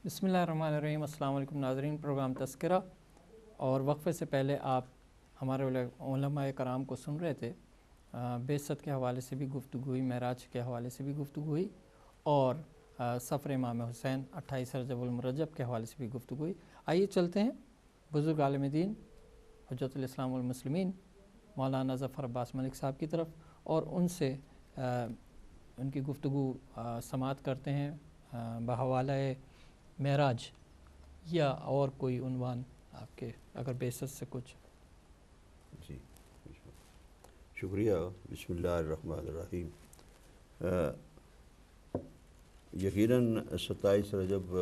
بسم اللہ الرحمن الرحیم۔ السلام علیکم ناظرین، پروگرام تذکرہ اور وقفے سے پہلے آپ ہمارے علماء کرام کو سن رہے تھے۔ بعثت کے حوالے سے بھی گفتگو ہوئی، معراج کے حوالے سے بھی گفتگو ہوئی اور سفر امام حسین 28 رجب المرجب کے حوالے سے بھی گفتگو ہوئی۔ آئیے چلتے ہیں بزرگ عالم دین حجت الاسلام والمسلمین مولانا ظفر عباس ملک صاحب کی طرف اور ان سے ان کی گفتگو سماعت کرتے ہیں بحوالہ معراج یا اور کوئی عنوان آپ کے اگر بعثت سے کچھ۔ جی شکریہ۔ بسم اللہ الرحمن الرحیم۔ یقیناً 27 رجب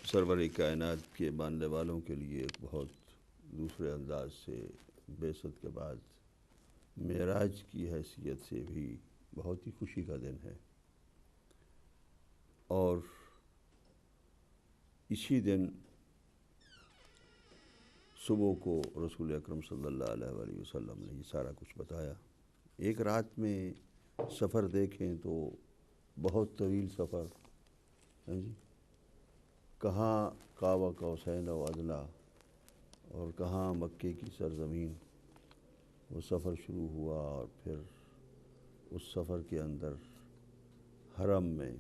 سرور کائنات کے ماننے والوں کے لیے ایک بہت دوسرے انداز سے بعثت کے بعد معراج کی حیثیت سے بھی بہت ہی خوشی کا دن ہے، اور اسی دن صبح کو رسول اکرم صلی اللہ علیہ وآلہ وسلم نے یہ سارا کچھ بتایا۔ ایک رات میں سفر دیکھیں تو بہت طویل سفر ہے جی، کہاں قاب قوسین و ادنیٰ اور کہاں مکے کی سرزمین۔ وہ سفر شروع ہوا اور پھر اس سفر کے اندر حرم میں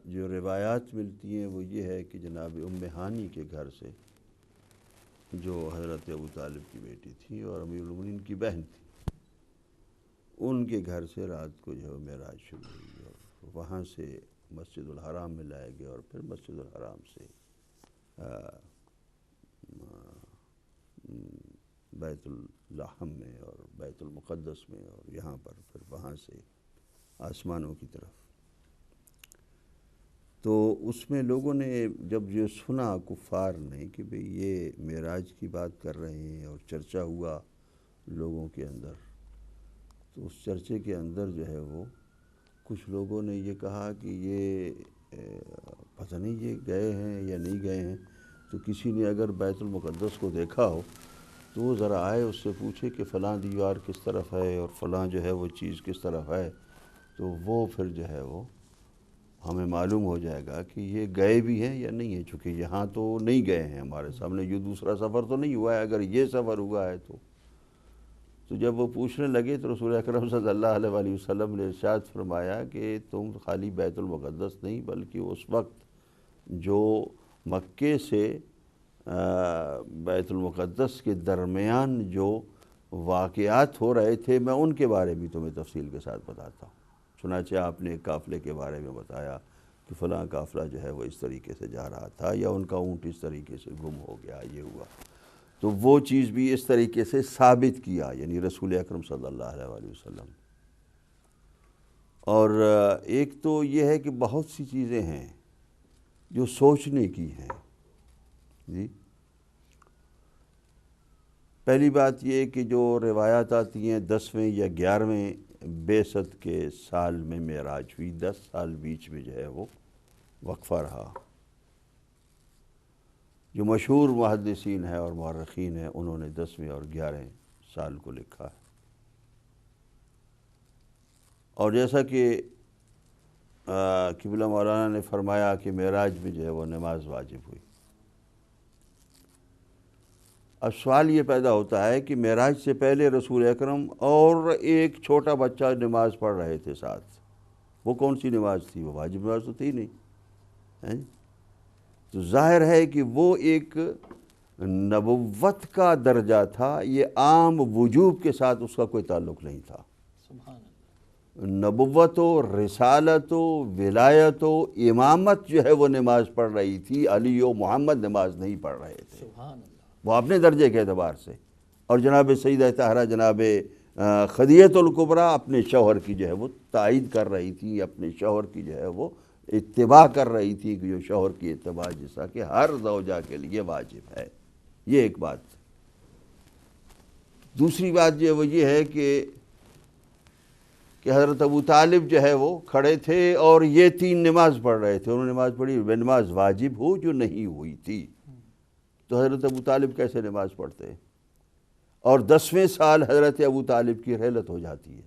جو روایات ملتی ہیں وہ یہ ہے کہ جناب ام ہانی کے گھر سے، جو حضرت ابو طالب کی بیٹی تھی اور امیر المومنین کی بہن تھی، ان کے گھر سے رات کو جو ہے معراج شروع ہوئی اور وہاں سے مسجد الحرام میں لائے گئے اور پھر مسجد الحرام سے بیت اللحم میں اور بیت المقدس میں اور یہاں پر پھر وہاں سے آسمانوں کی طرف۔ تو اس میں لوگوں نے جب یہ سنا کفار نے کہ بھئی یہ معراج کی بات کر رہے ہیں اور چرچا ہوا لوگوں کے اندر، تو اس چرچے کے اندر جو ہے وہ کچھ لوگوں نے یہ کہا کہ یہ پتہ نہیں یہ گئے ہیں یا نہیں گئے ہیں، تو کسی نے اگر بیت المقدس کو دیکھا ہو تو وہ ذرا آئے اس سے پوچھے کہ فلاں دیوار کس طرف ہے اور فلاں جو ہے وہ چیز کس طرف ہے، تو وہ پھر جو ہے وہ ہمیں معلوم ہو جائے گا کہ یہ گئے بھی ہیں یا نہیں ہیں، چونکہ یہاں تو نہیں گئے ہیں، ہمارے سامنے یہ دوسرا سفر تو نہیں ہوا ہے، اگر یہ سفر ہوا ہے تو جب وہ پوچھنے لگے تو رسول اکرم صلی اللہ علیہ وآلہ وسلم نے ارشاد فرمایا کہ تم خالی بیت المقدس نہیں بلکہ اس وقت جو مکے سے بیت المقدس کے درمیان جو واقعات ہو رہے تھے میں ان کے بارے بھی تمہیں تفصیل کے ساتھ بتاتا ہوں۔ چنانچہ آپ نے ایک قافلے کے بارے میں بتایا کہ فلاں قافلہ جو ہے وہ اس طریقے سے جا رہا تھا یا ان کا اونٹ اس طریقے سے گم ہو گیا، یہ ہوا، تو وہ چیز بھی اس طریقے سے ثابت کیا، یعنی رسول اکرم صلی اللہ علیہ وآلہ وسلم۔ اور ایک تو یہ ہے کہ بہت سی چیزیں ہیں جو سوچنے کی ہیں جی۔ پہلی بات یہ کہ جو روایات آتی ہیں 10ویں یا 11ویں بعثت کے سال میں معراج ہوئی، 10 سال بیچ میں جو ہے وہ وقفہ رہا۔ جو مشہور محدثین ہیں اور مورخین ہیں انہوں نے 10ویں اور 11ویں سال کو لکھا ہے، اور جیسا کہ قبلہ مولانا نے فرمایا کہ معراج میں جو ہے وہ نماز واجب ہوئی۔ اب سوال یہ پیدا ہوتا ہے کہ معراج سے پہلے رسول اکرم اور ایک چھوٹا بچہ نماز پڑھ رہے تھے ساتھ، وہ کون سی نماز تھی؟ وہ واجب نماز تو تھی نہیں، تو ظاہر ہے کہ وہ ایک نبوت کا درجہ تھا، یہ عام وجوب کے ساتھ اس کا کوئی تعلق نہیں تھا۔ سبحان اللہ۔ نبوت و رسالت و ولایت و امامت جو ہے وہ نماز پڑھ رہی تھی، علی و محمد نماز نہیں پڑھ رہے تھے، سبحان اللہ۔ وہ اپنے درجے کے اعتبار سے، اور جناب سیدہ طاہرہ جناب خدیجہ الکبریٰ اپنے شوہر کی جو ہے وہ تائید کر رہی تھی، اپنے شوہر کی جو ہے وہ اتباع کر رہی تھی، کہ جو شوہر کی اتباع جیسا کہ ہر زوجہ کے لیے واجب ہے۔ یہ ایک بات۔ دوسری بات جو ہے وہ یہ ہے کہ حضرت ابو طالب جو ہے وہ کھڑے تھے اور یہ 3 نماز پڑھ رہے تھے، انہوں نے نماز پڑھی، وہ نماز واجب ہو جو نہیں ہوئی تھی، تو حضرت ابو طالب کیسے نماز پڑھتے ہیں؟ اور 10ویں سال حضرت ابو طالب کی رحلت ہو جاتی ہے،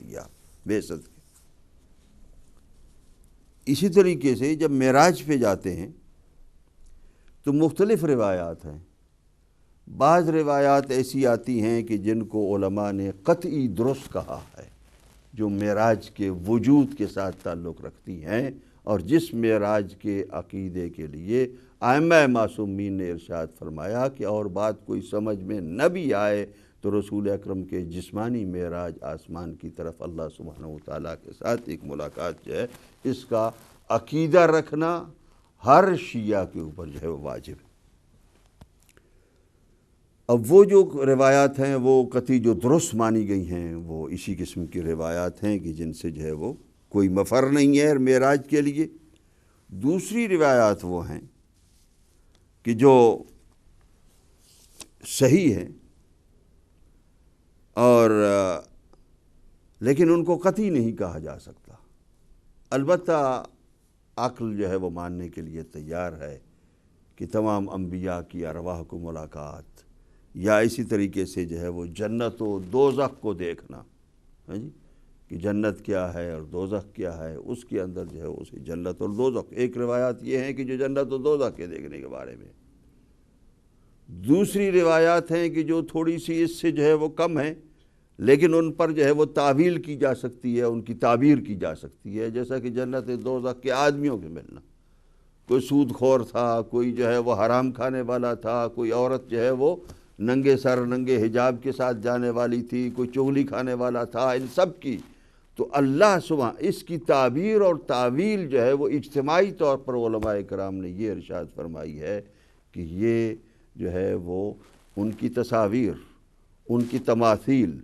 دیا بعثت کے۔ اسی طریقے سے جب معراج پہ جاتے ہیں تو مختلف روایات ہیں۔ بعض روایات ایسی آتی ہیں کہ جن کو علماء نے قطعی درست کہا ہے، جو معراج کے وجود کے ساتھ تعلق رکھتی ہیں، اور جس معراج کے عقیدے کے لیے ائمہ معصومین نے ارشاد فرمایا کہ اور بات کوئی سمجھ میں نہ بھی آئے تو رسول اکرم کے جسمانی معراج آسمان کی طرف اللہ سبحانہ وتعالیٰ کے ساتھ ایک ملاقات جو ہے، اس کا عقیدہ رکھنا ہر شیعہ کے اوپر جو ہے وہ واجب ہے۔ اب وہ جو روایات ہیں وہ قطعی جو درست مانی گئی ہیں وہ اسی قسم کی روایات ہیں کہ جن سے جو ہے وہ کوئی مفر نہیں ہے معراج کے لیے۔ دوسری روایات وہ ہیں کہ جو صحیح ہیں اور لیکن ان کو قطعی نہیں کہا جا سکتا، البتہ عقل جو ہے وہ ماننے کے لیے تیار ہے کہ تمام انبیاء کی ارواح کو ملاقات، یا اسی طریقے سے جو ہے وہ جنت و دوزخ کو دیکھنا، جی کہ جنت کیا ہے اور دوزخ کیا ہے، اس کے اندر جو ہے اسے جنت اور دوزخ، ایک روایات یہ ہیں کہ جو جنت و دوزخ کے دیکھنے کے بارے میں۔ دوسری روایات ہیں کہ جو تھوڑی سی اس سے جو ہے وہ کم ہیں، لیکن ان پر جو ہے وہ تعویل کی جا سکتی ہے، ان کی تعبیر کی جا سکتی ہے، جیسا کہ جنت دوزخ کے آدمیوں کے ملنا، کوئی سود خور تھا، کوئی جو ہے وہ حرام کھانے والا تھا، کوئی عورت جو ہے وہ ننگے سر ننگے حجاب کے ساتھ جانے والی تھی، کوئی چغلی کھانے والا تھا، ان سب کی تو اللہ سبحانہ اس کی تعبیر اور تعویل جو ہے وہ اجتماعی طور پر علماء کرام نے یہ ارشاد فرمائی ہے کہ یہ جو ہے وہ ان کی تصاویر، ان کی تماثیل،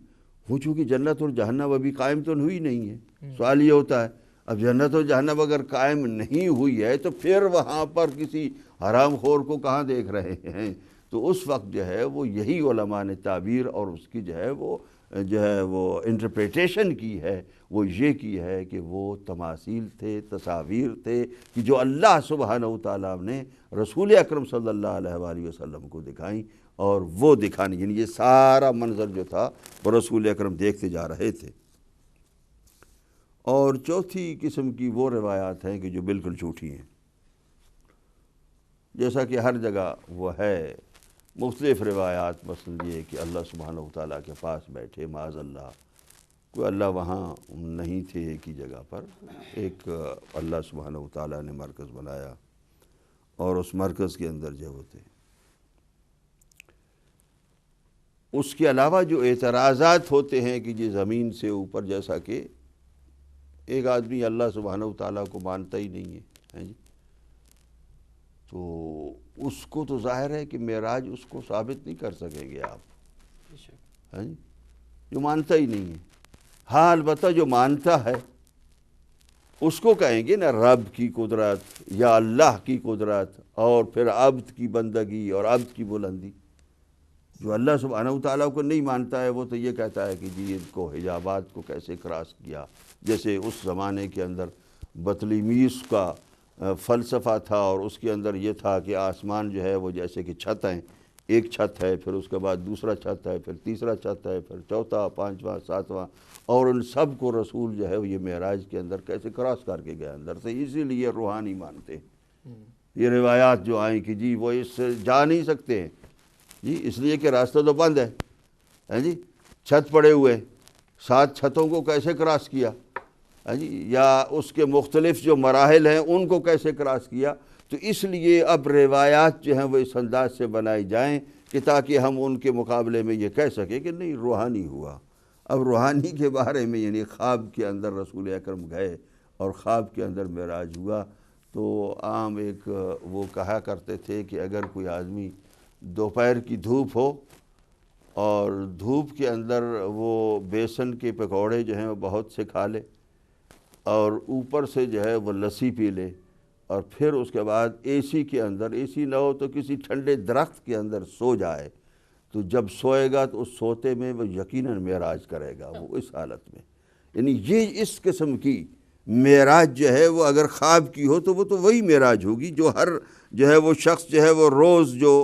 وہ چونکہ جنت اور جہنم ابھی قائم تو ہوئی نہیں ہے۔ سوال یہ ہوتا ہے اب جنت اور جہنم اگر قائم نہیں ہوئی ہے تو پھر وہاں پر کسی حرام خور کو کہاں دیکھ رہے ہیں؟ تو اس وقت جو ہے وہ یہی علماء نے تعبیر اور اس کی جو ہے وہ انٹرپریٹیشن کی ہے، وہ یہ کی ہے کہ وہ تماثیل تھے، تصاویر تھے کہ جو اللہ سبحانہ وتعالیٰ نے رسول اکرم صلی اللہ علیہ وآلہ وسلم کو دکھائیں، اور وہ دکھانے یعنی یہ سارا منظر جو تھا وہ رسول اکرم دیکھتے جا رہے تھے۔ اور چوتھی قسم کی وہ روایات ہیں کہ جو بالکل جھوٹی ہیں، جیسا کہ ہر جگہ وہ ہے مختلف روایات، مثلا یہ کہ اللہ سبحانہ وتعالیٰ کے پاس بیٹھے، معاذ اللہ کوئی اللہ وہاں نہیں تھے، ایک ہی جگہ پر ایک اللہ سبحانہ وتعالیٰ نے مرکز بنایا اور اس مرکز کے اندر جو وہ تھے۔ اس کے علاوہ جو اعتراضات ہوتے ہیں کہ یہ زمین سے اوپر، جیسا کہ ایک آدمی اللہ سبحانہ وتعالیٰ کو مانتا ہی نہیں ہے جی، تو اس کو تو ظاہر ہے کہ معراج اس کو ثابت نہیں کر سکیں گے آپ، جی جو مانتا ہی نہیں ہے۔ ہاں البتہ جو مانتا ہے اس کو کہیں گے نا رب کی قدرت یا اللہ کی قدرت، اور پھر عبد کی بندگی اور عبد کی بلندی۔ جو اللہ سبحانہ وتعالیٰ کو نہیں مانتا ہے وہ تو یہ کہتا ہے کہ جی ان کو حجابات کو کیسے کراس کیا، جیسے اس زمانے کے اندر بطلیمیس کا فلسفہ تھا، اور اس کے اندر یہ تھا کہ آسمان جو ہے وہ جیسے کہ چھت ہیں، ایک چھت ہے، پھر اس کے بعد دوسرا چھت ہے، پھر تیسرا چھت ہے، پھر چوتھا، پانچواں، ساتواں، اور ان سب کو رسول جو ہے وہ یہ معراج کے اندر کیسے کراس کر کے گیا اندر سے، اسی لیے روحانی مانتے ہیں۔ یہ روایات جو آئیں کہ جی وہ اس سے جا نہیں سکتے ہیں جی، اس لیے کہ راستہ تو بند ہے جی، چھت پڑے ہوئے، 7 چھتوں کو کیسے کراس کیا جی، یا اس کے مختلف جو مراحل ہیں ان کو کیسے کراس کیا۔ تو اس لیے اب روایات جو ہیں وہ اس انداز سے بنائی جائیں کہ تاکہ ہم ان کے مقابلے میں یہ کہہ سکیں کہ نہیں روحانی ہوا۔ اب روحانی کے بارے میں یعنی خواب کے اندر رسول اکرم گئے اور خواب کے اندر معراج ہوا، تو عام ایک وہ کہا کرتے تھے کہ اگر کوئی آدمی دوپہر کی دھوپ ہو اور دھوپ کے اندر وہ بیسن کے پکوڑے جو ہیں وہ بہت سے کھا لے، اور اوپر سے جو ہے وہ لسی پی لے، اور پھر اس کے بعد اے سی کے اندر، اے سی نہ ہو تو کسی ٹھنڈے درخت کے اندر سو جائے، تو جب سوئے گا تو اس سوتے میں وہ یقیناً معراج کرے گا وہ اس حالت میں۔ یعنی یہ اس قسم کی معراج جو ہے وہ اگر خواب کی ہو تو وہ تو وہی معراج ہوگی جو ہر جو ہے وہ شخص جو ہے وہ روز جو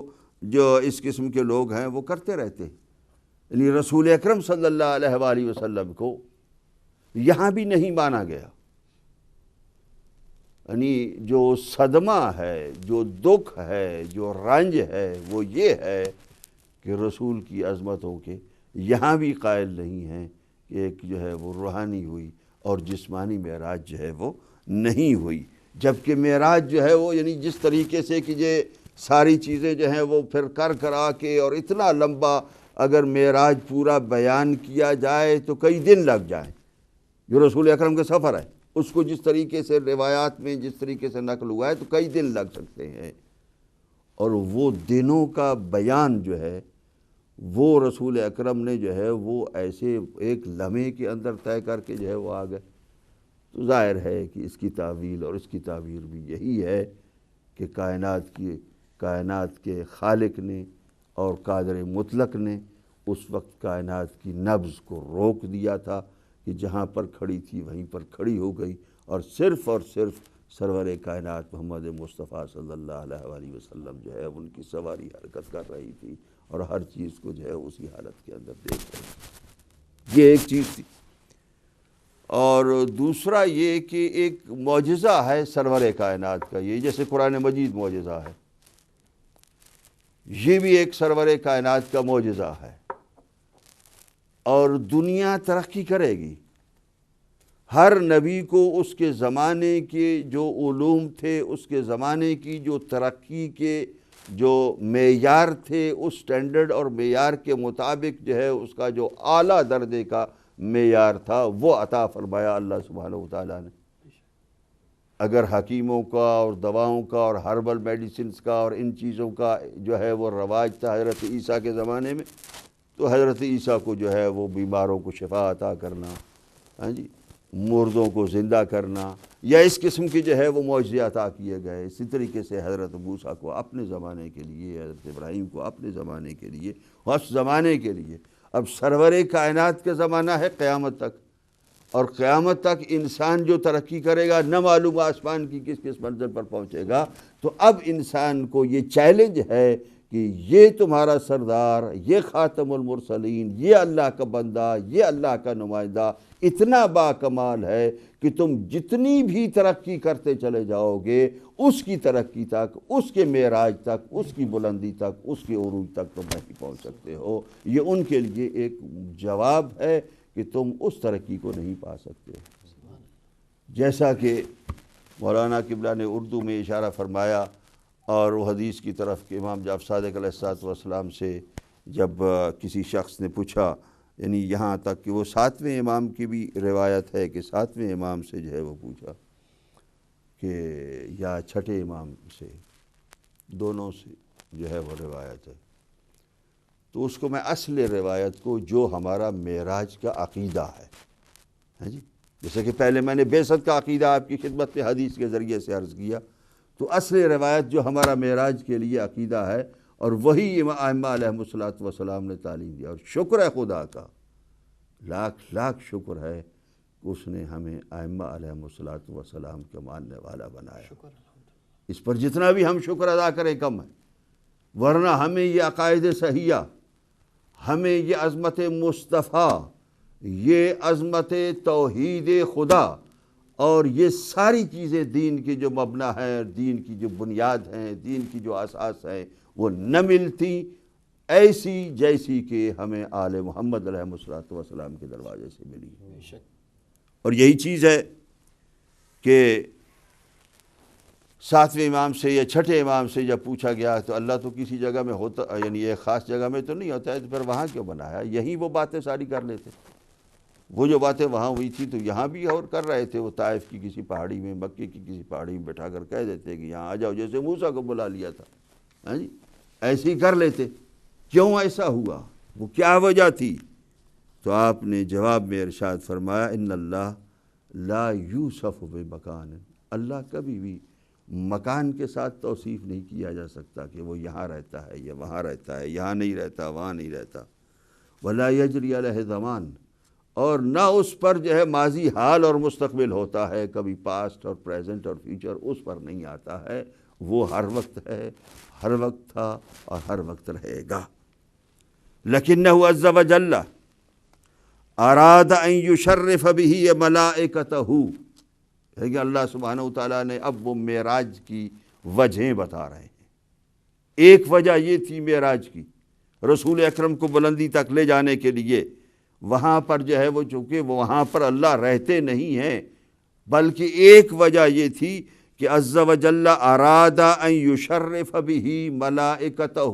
جو اس قسم کے لوگ ہیں وہ کرتے رہتے، یعنی رسول اکرم صلی اللہ علیہ وآلہ وسلم کو یہاں بھی نہیں مانا گیا۔ یعنی جو صدمہ ہے، جو دکھ ہے، جو رنج ہے، وہ یہ ہے کہ رسول کی عظمتوں کے یہاں بھی قائل نہیں ہیں کہ ایک جو ہے وہ روحانی ہوئی اور جسمانی معراج جو ہے وہ نہیں ہوئی، جبکہ معراج جو ہے وہ یعنی جس طریقے سے کہ یہ ساری چیزیں جو ہیں وہ پھر کرا کے اور اتنا لمبا اگر معراج پورا بیان کیا جائے تو کئی دن لگ جائیں، جو رسول اکرم کا سفر ہے اس کو جس طریقے سے روایات میں جس طریقے سے نقل ہوا ہے تو کئی دن لگ سکتے ہیں، اور وہ دنوں کا بیان جو ہے وہ رسول اکرم نے جو ہے وہ ایسے ایک لمحے کے اندر طے کر کے جو ہے وہ آ گئے۔ تو ظاہر ہے کہ اس کی تعویل اور اس کی تعبیر بھی یہی ہے کہ کائنات کے خالق نے اور قادر مطلق نے اس وقت کائنات کی نبض کو روک دیا تھا کہ جہاں پر کھڑی تھی وہیں پر کھڑی ہو گئی، اور صرف سرور کائنات محمد مصطفیٰ صلی اللہ علیہ وآلہ وسلم جو ہے ان کی سواری حرکت کر رہی تھی اور ہر چیز کو جو ہے اسی حالت کے اندر دیکھ رہی تھی۔ یہ ایک چیز تھی، اور دوسرا یہ کہ ایک معجزہ ہے سرور کائنات کا، یہ جیسے قرآن مجید معجزہ ہے، یہ بھی ایک سرور کائنات کا معجزہ ہے، اور دنیا ترقی کرے گی۔ ہر نبی کو اس کے زمانے کے جو علوم تھے، اس کے زمانے کی جو ترقی کے جو معیار تھے، اس سٹینڈرڈ اور معیار کے مطابق جو ہے اس کا جو اعلیٰ درجے کا معیار تھا وہ عطا فرمایا اللہ سبحانہ وتعالیٰ نے۔ اگر حکیموں کا اور دواؤں کا اور ہربل میڈیسنز کا اور ان چیزوں کا جو ہے وہ رواج تھا حضرت عیسیٰ کے زمانے میں، تو حضرت عیسیٰ کو جو ہے وہ بیماروں کو شفا عطا کرنا، مردوں کو زندہ کرنا، یا اس قسم کی جو ہے وہ معجزے عطا کیے گئے۔ اسی طریقے سے حضرت موسیٰ کو اپنے زمانے کے لیے، حضرت ابراہیم کو اپنے زمانے کے لیے، اس زمانے کے لیے۔ اب سرور کائنات کا زمانہ ہے قیامت تک، اور قیامت تک انسان جو ترقی کرے گا نہ معلوم آسمان کی کس کس منزل پر پہنچے گا۔ تو اب انسان کو یہ چیلنج ہے کہ یہ تمہارا سردار، یہ خاتم المرسلین، یہ اللہ کا بندہ، یہ اللہ کا نمائندہ اتنا با کمال ہے کہ تم جتنی بھی ترقی کرتے چلے جاؤ گے اس کی ترقی تک، اس کے معراج تک، اس کی بلندی تک، اس کے عروج تک تم نہیں پہنچ سکتے ہو۔ یہ ان کے لیے ایک جواب ہے کہ تم اس ترقی کو نہیں پا سکتے، جیسا کہ مولانا قبلہ نے اردو میں اشارہ فرمایا، اور وہ حدیث کی طرف کہ امام جعفر صادق علیہ السلام سے جب کسی شخص نے پوچھا، یعنی یہاں تک کہ وہ 7ویں امام کی بھی روایت ہے کہ 7ویں امام سے جو ہے وہ پوچھا کہ یا 6ٹھے امام سے، دونوں سے جو ہے وہ روایت ہے، تو اس کو میں اصل روایت کو جو ہمارا معراج کا عقیدہ ہے، جیسے کہ پہلے میں نے بعثت کا عقیدہ آپ کی خدمت میں حدیث کے ذریعے سے عرض کیا، تو اصل روایت جو ہمارا معراج کے لیے عقیدہ ہے، اور وہی ائمہ علیہم الصلوۃ والسلام نے تعلیم دیا، اور شکر ہے خدا کا، لاکھ لاکھ شکر ہے کہ اس نے ہمیں ائمہ علیہم الصلوۃ والسلام کا ماننے والا بنایا۔ اس پر جتنا بھی ہم شکر ادا کریں کم ہے، ورنہ ہمیں یہ عقائد صحیحہ، ہمیں یہ عظمت مصطفیٰ، یہ عظمت توحید خدا اور یہ ساری چیزیں دین کی جو مبنی ہیں، دین کی جو بنیاد ہیں، دین کی جو اساس ہیں، وہ نہ ملتی ایسی جیسی کہ ہمیں آل محمد علیہ السلام کے دروازے سے ملی۔ اور یہی چیز ہے کہ 7ویں امام سے یا 6ٹھے امام سے جب پوچھا گیا تو اللہ تو کسی جگہ میں ہوتا، یعنی ایک خاص جگہ میں تو نہیں ہوتا ہے، تو پھر وہاں کیوں بنایا؟ یہی وہ باتیں ساری کر لیتے، وہ جو باتیں وہاں ہوئی تھی تو یہاں بھی اور کر رہے تھے۔ وہ طائف کی کسی پہاڑی میں، مکے کی کسی پہاڑی میں بٹھا کر کہہ دیتے کہ یہاں آ جاؤ، جیسے موسیٰ کو بلا لیا تھا، ایسے ہی کر لیتے۔ کیوں ایسا ہوا؟ وہ کیا وجہ تھی؟ تو آپ نے جواب میں ارشاد فرمایا، ان اللہ لا یوصف بمکان، اللہ کبھی بھی مکان کے ساتھ توصیف نہیں کیا جا سکتا کہ وہ یہاں رہتا ہے یا وہاں رہتا ہے، یہاں نہیں رہتا وہاں نہیں رہتا۔ ولا یجری علیہ زمان، اور نہ اس پر جو ہے ماضی، حال اور مستقبل ہوتا ہے، کبھی پاسٹ اور پریزنٹ اور فیوچر اس پر نہیں آتا ہے۔ وہ ہر وقت ہے، ہر وقت تھا اور ہر وقت رہے گا۔ لکنہ عز وجل اراد ان یشرف بہ ملائکتہ، کہ اللہ سبحانہ وتعالیٰ نے اب وہ معراج کی وجہیں بتا رہے ہیں۔ ایک وجہ یہ تھی معراج کی، رسول اکرم کو بلندی تک لے جانے کے لیے وہاں پر جو ہے وہ چونکہ وہاں پر اللہ رہتے نہیں ہیں، بلکہ ایک وجہ یہ تھی کہ عز وجل اراد ان یشرف بہ ملائکتہ،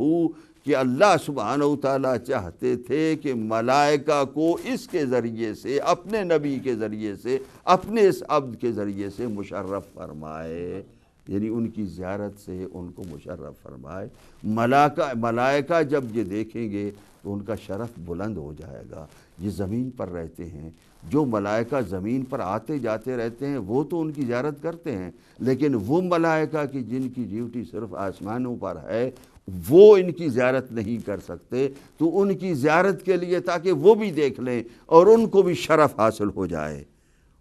کہ اللہ سبحانہ وتعالیٰ چاہتے تھے کہ ملائکہ کو اس کے ذریعے سے، اپنے نبی کے ذریعے سے، اپنے اس عبد کے ذریعے سے مشرف فرمائے، یعنی ان کی زیارت سے ان کو مشرف فرمائے۔ ملائکہ جب یہ دیکھیں گے تو ان کا شرف بلند ہو جائے گا۔ یہ زمین پر رہتے ہیں، جو ملائکہ زمین پر آتے جاتے رہتے ہیں وہ تو ان کی زیارت کرتے ہیں، لیکن وہ ملائکہ کی جن کی ڈیوٹی صرف آسمانوں پر ہے وہ ان کی زیارت نہیں کر سکتے، تو ان کی زیارت کے لیے تاکہ وہ بھی دیکھ لیں اور ان کو بھی شرف حاصل ہو جائے۔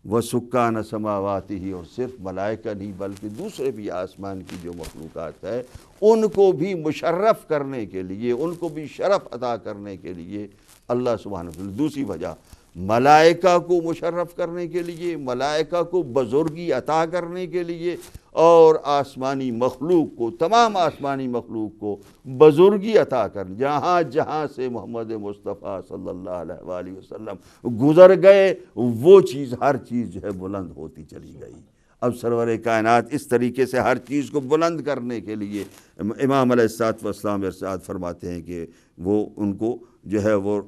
وَسُكَّانَ سَمَاوَاتِهِ، اور صرف ملائکہ نہیں بلکہ دوسرے بھی آسمان کی جو مخلوقات ہے ان کو بھی مشرف کرنے کے لیے، ان کو بھی شرف عطا کرنے کے لیے اللہ سبحانہ وتعالی، دوسری وجہ ملائکہ کو مشرف کرنے کے لیے، ملائکہ کو بزرگی عطا کرنے کے لیے، اور آسمانی مخلوق کو، تمام آسمانی مخلوق کو بزرگی عطا کرنے، جہاں جہاں سے محمد مصطفیٰ صلی اللہ علیہ وآلہ وسلم گزر گئے وہ چیز، ہر چیز جو ہے بلند ہوتی چلی گئی۔ اب سرور کائنات اس طریقے سے ہر چیز کو بلند کرنے کے لیے امام علیہ الصلوۃ والسلام ارشاد فرماتے ہیں کہ وہ ان کو جو ہے وہ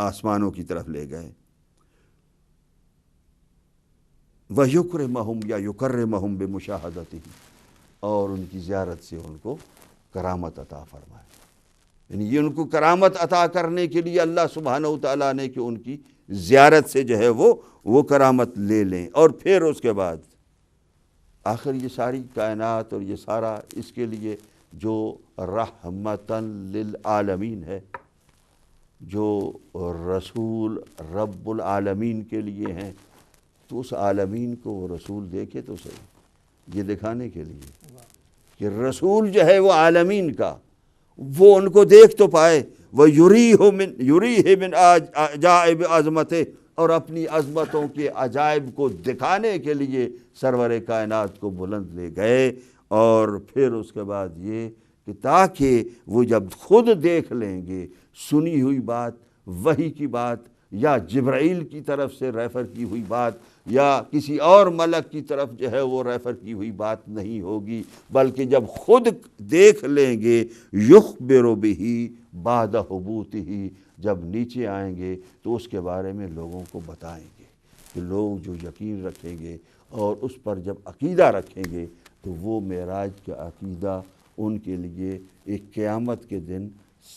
آسمانوں کی طرف لے گئے۔ وَيُكْرِمَهُمْ یا يُكَرِّمَهُمْ بِمُشَاهَدَتِهِ، اور ان کی زیارت سے ان کو کرامت عطا فرمائے، یعنی یہ ان کو کرامت عطا کرنے کے لیے اللہ سبحانہ وتعالیٰ نے کہ ان کی زیارت سے جو ہے وہ کرامت لے لیں، اور پھر اس کے بعد آخر یہ ساری کائنات اور یہ سارا اس کے لیے جو رحمتاً للعالمین ہے، جو رسول رب العالمین کے لیے ہیں، تو اس عالمین کو وہ رسول دیکھے تو صحیح، یہ دکھانے کے لیے کہ رسول جو ہے وہ عالمین کا، وہ ان کو دیکھ تو پائے، وہ یُریہ من عجائب عظمتہ، اور اپنی عظمتوں کے عجائب کو دکھانے کے لیے سرور کائنات کو بلند لے گئے، اور پھر اس کے بعد یہ کہ تاکہ وہ جب خود دیکھ لیں گے سنی ہوئی بات، وحی کی بات، یا جبرائیل کی طرف سے ریفر کی ہوئی بات، یا کسی اور ملک کی طرف جو ہے وہ ریفر کی ہوئی بات نہیں ہوگی، بلکہ جب خود دیکھ لیں گے یخبر بہ بعد حبوتہ، جب نیچے آئیں گے تو اس کے بارے میں لوگوں کو بتائیں گے، کہ لوگ جو یقین رکھیں گے اور اس پر جب عقیدہ رکھیں گے تو وہ معراج کا عقیدہ ان کے لیے ایک قیامت کے دن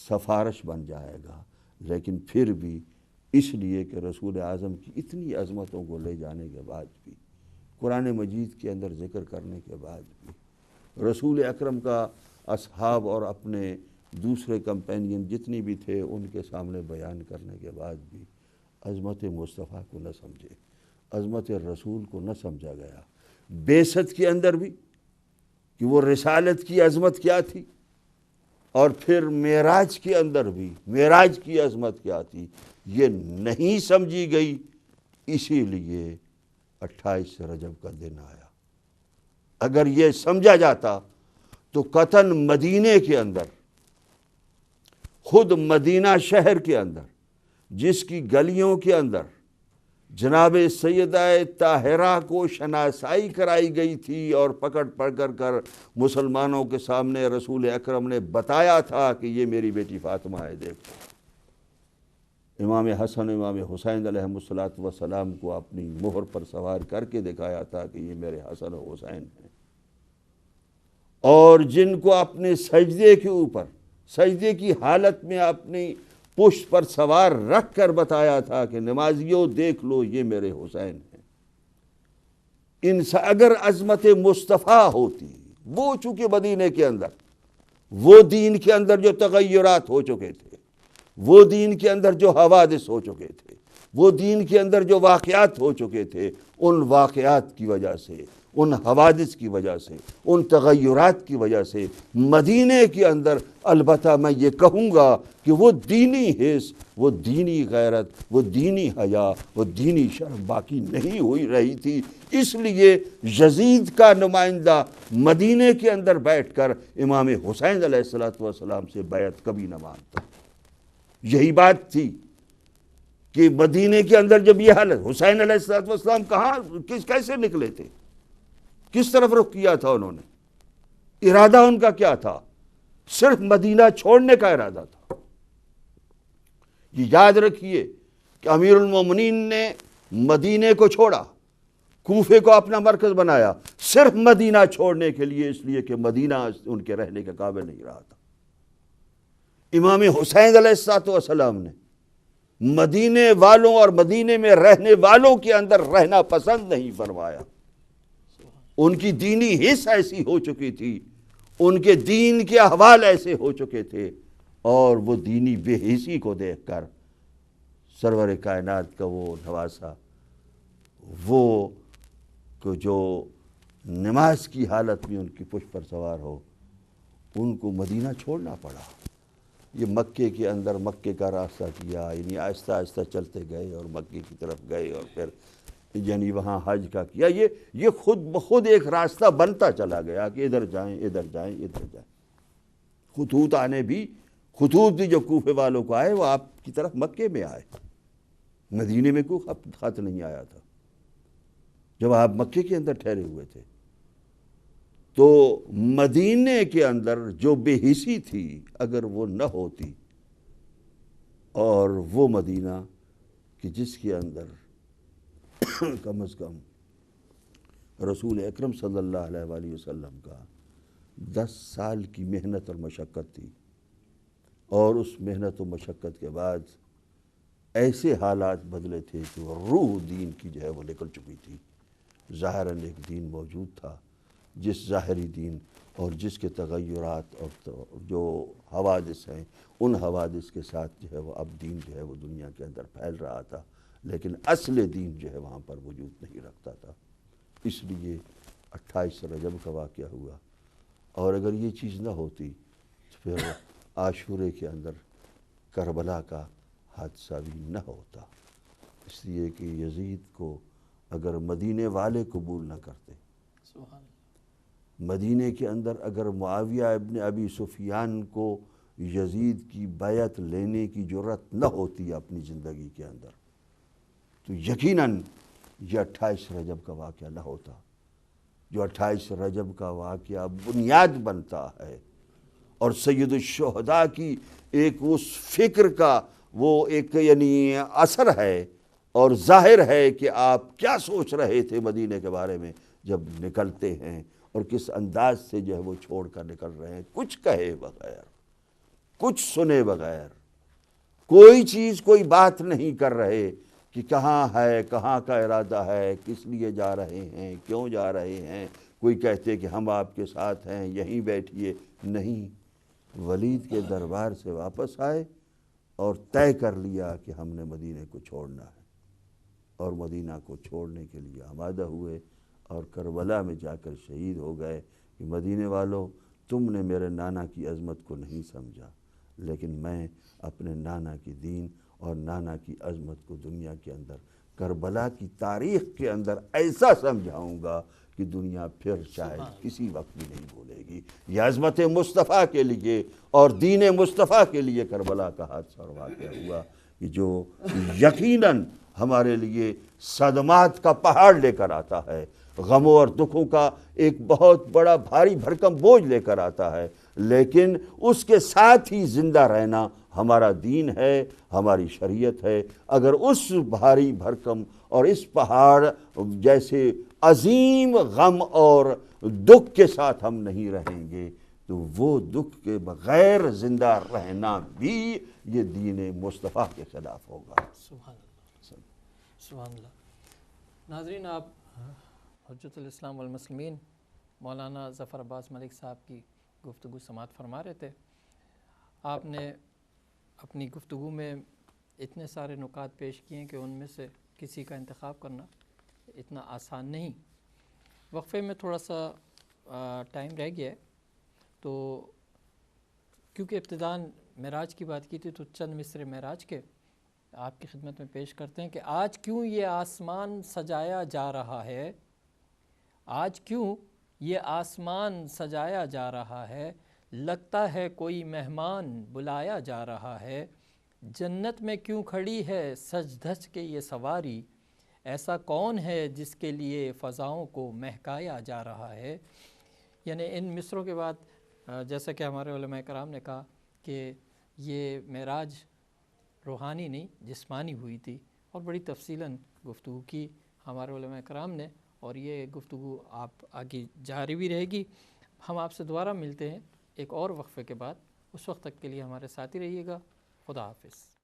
سفارش بن جائے گا۔ لیکن پھر بھی اس لیے کہ رسول اعظم کی اتنی عظمتوں کو لے جانے کے بعد بھی، قرآن مجید کے اندر ذکر کرنے کے بعد بھی، رسول اکرم کا اصحاب اور اپنے دوسرے کمپینین جتنی بھی تھے ان کے سامنے بیان کرنے کے بعد بھی عظمت مصطفیٰ کو نہ سمجھے، عظمت رسول کو نہ سمجھا گیا۔ بعثت کے اندر بھی کہ وہ رسالت کی عظمت کیا تھی، اور پھر معراج کے اندر بھی معراج کی عظمت کیا تھی، یہ نہیں سمجھی گئی، اسی لیے 28 رجب کا دن آیا۔ اگر یہ سمجھا جاتا تو قطعاً مدینے کے اندر، خود مدینہ شہر کے اندر، جس کی گلیوں کے اندر جناب سیدہ طاہرہ کو شناسائی کرائی گئی تھی اور پکڑ کر مسلمانوں کے سامنے رسول اکرم نے بتایا تھا کہ یہ میری بیٹی فاطمہ ہے، دیکھو، امام حسن امام حسین علیہم الصلوۃ والسلام کو اپنی مہر پر سوار کر کے دکھایا تھا کہ یہ میرے حسن و حسین ہیں، اور جن کو اپنے سجدے کے اوپر، سجدے کی حالت میں اپنی پشت پر سوار رکھ کر بتایا تھا کہ نمازیوں دیکھ لو یہ میرے حسین ہیں۔ اگر عظمت مصطفیٰ ہوتی، وہ چونکہ مدینے کے اندر، وہ دین کے اندر جو تغیرات ہو چکے تھے، وہ دین کے اندر جو حوادث ہو چکے تھے، وہ دین کے اندر جو واقعات ہو چکے تھے، ان واقعات کی وجہ سے، ان حوادث کی وجہ سے، ان تغیرات کی وجہ سے مدینے کے اندر البتہ میں یہ کہوں گا کہ وہ دینی حس، وہ دینی غیرت، وہ دینی حیا، وہ دینی شرم باقی نہیں ہوئی رہی تھی۔ اس لیے یزید کا نمائندہ مدینے کے اندر بیٹھ کر امام حسین علیہ السلام سے بیعت کبھی نہ مانتا۔ یہی بات تھی کہ مدینے کے اندر جب یہ حالت، حسین علیہ السلام کہاں کیسے نکلے تھے، کس طرف رخ کیا تھا انہوں نے، ارادہ ان کا کیا تھا؟ صرف مدینہ چھوڑنے کا ارادہ تھا۔ یہ یاد رکھیے کہ امیر المومنین نے مدینے کو چھوڑا، کوفے کو اپنا مرکز بنایا، صرف مدینہ چھوڑنے کے لیے، اس لیے کہ مدینہ ان کے رہنے کے قابل نہیں رہا تھا۔ امام حسین علیہ السلام نے مدینے والوں اور مدینے میں رہنے والوں کے اندر رہنا پسند نہیں فرمایا۔ ان کی دینی حس ایسی ہو چکی تھی، ان کے دین کے احوال ایسے ہو چکے تھے، اور وہ دینی بے حسی کو دیکھ کر سرور کائنات کا وہ نواسا، وہ جو نماز کی حالت میں ان کی پشت پر سوار ہو، ان کو مدینہ چھوڑنا پڑا۔ یہ مکے کے اندر مکے کا راستہ کیا، یعنی آہستہ آہستہ چلتے گئے اور مکے کی طرف گئے، اور پھر یعنی وہاں حج کا کیا۔ یہ خود بخود ایک راستہ بنتا چلا گیا کہ ادھر جائیں ادھر جائیں ادھر جائیں۔ خطوط بھی جو کوفے والوں کو آئے وہ آپ کی طرف مکے میں آئے، مدینے میں کوئی خط نہیں آیا تھا جب آپ مکے کے اندر ٹھہرے ہوئے تھے۔ تو مدینے کے اندر جو بے حسی تھی، اگر وہ نہ ہوتی، اور وہ مدینہ کہ جس کے اندر کم از کم رسول اکرم صلی اللہ علیہ وآلہ وسلم کا 10 سال کی محنت اور مشقت تھی، اور اس محنت و مشقت کے بعد ایسے حالات بدلے تھے کہ وہ روح دین کی جو ہے وہ نکل چکی تھی۔ ظاہراً ایک دین موجود تھا، جس ظاہری دین اور جس کے تغیرات اور جو حوادث ہیں، ان حوادث کے ساتھ جو ہے وہ اب دین جو ہے وہ دنیا کے اندر پھیل رہا تھا، لیکن اصل دین جو ہے وہاں پر وجود نہیں رکھتا تھا۔ اس لیے 28 رجب کا واقعہ ہوا، اور اگر یہ چیز نہ ہوتی تو پھر عاشورے کے اندر کربلا کا حادثہ بھی نہ ہوتا۔ اس لیے کہ یزید کو اگر مدینے والے قبول نہ کرتے، مدینے کے اندر اگر معاویہ ابن ابی سفیان کو یزید کی بیعت لینے کی جرأت نہ ہوتی اپنی زندگی کے اندر، تو یقیناً یہ 28 رجب کا واقعہ نہ ہوتا، جو 28 رجب کا واقعہ بنیاد بنتا ہے، اور سید الشہداء کی ایک اس فکر کا وہ ایک یعنی اثر ہے، اور ظاہر ہے کہ آپ کیا سوچ رہے تھے مدینے کے بارے میں جب نکلتے ہیں، اور کس انداز سے جو ہے وہ چھوڑ کر نکل رہے ہیں، کچھ کہے بغیر، کچھ سنے بغیر، کوئی چیز کوئی بات نہیں کر رہے کہ کہاں ہے، کہاں کا ارادہ ہے، کس لیے جا رہے ہیں، کیوں جا رہے ہیں۔ کوئی کہتے کہ ہم آپ کے ساتھ ہیں، یہیں بیٹھیے، نہیں، ولید کے دربار سے واپس آئے اور طے کر لیا کہ ہم نے مدینے کو چھوڑنا ہے، اور مدینہ کو چھوڑنے کے لیے آمادہ ہوئے، اور کربلا میں جا کر شہید ہو گئے کہ مدینے والوں، تم نے میرے نانا کی عظمت کو نہیں سمجھا، لیکن میں اپنے نانا کی دین اور نانا کی عظمت کو دنیا کے اندر، کربلا کی تاریخ کے اندر ایسا سمجھاؤں گا کہ دنیا پھر شاید کسی وقت بھی نہیں بھولے گی۔ یہ عظمت مصطفیٰ کے لیے اور دین مصطفیٰ کے لیے کربلا کا حادثہ اور واقعہ ہوا، کہ جو یقیناً ہمارے لیے صدمات کا پہاڑ لے کر آتا ہے، غموں اور دکھوں کا ایک بہت بڑا بھاری بھرکم بوجھ لے کر آتا ہے، لیکن اس کے ساتھ ہی زندہ رہنا ہمارا دین ہے، ہماری شریعت ہے۔ اگر اس بھاری بھرکم اور اس پہاڑ جیسے عظیم غم اور دکھ کے ساتھ ہم نہیں رہیں گے، تو وہ دکھ کے بغیر زندہ رہنا بھی یہ دین مصطفیٰ کے خلاف ہوگا۔ سبحان اللہ، سبحان اللہ۔ ناظرین، آپ حجت الاسلام والمسلمین مولانا ظفر عباس ملک صاحب کی گفتگو سماعت فرما رہے تھے۔ آپ نے اپنی گفتگو میں اتنے سارے نکات پیش کیے کہ ان میں سے کسی کا انتخاب کرنا اتنا آسان نہیں۔ وقفے میں تھوڑا سا ٹائم رہ گیا ہے، تو کیونکہ ابتداً معراج کی بات کی تھی تو چند مصرے معراج کے آپ کی خدمت میں پیش کرتے ہیں کہ آج کیوں یہ آسمان سجایا جا رہا ہے، آج کیوں یہ آسمان سجایا جا رہا ہے، لگتا ہے کوئی مہمان بلایا جا رہا ہے، جنت میں کیوں کھڑی ہے سج دھج کے یہ سواری، ایسا کون ہے جس کے لیے فضاؤں کو مہکایا جا رہا ہے۔ یعنی ان مصروں کے بعد جیسا کہ ہمارے علماء کرام نے کہا کہ یہ معراج روحانی نہیں جسمانی ہوئی تھی، اور بڑی تفصیلاً گفتگو کی ہمارے علماء کرام نے، اور یہ گفتگو آپ آگے جاری بھی رہے گی۔ ہم آپ سے دوبارہ ملتے ہیں ایک اور وقفے کے بعد، اس وقت تک کے لیے ہمارے ساتھ ہی رہیے گا۔ خدا حافظ۔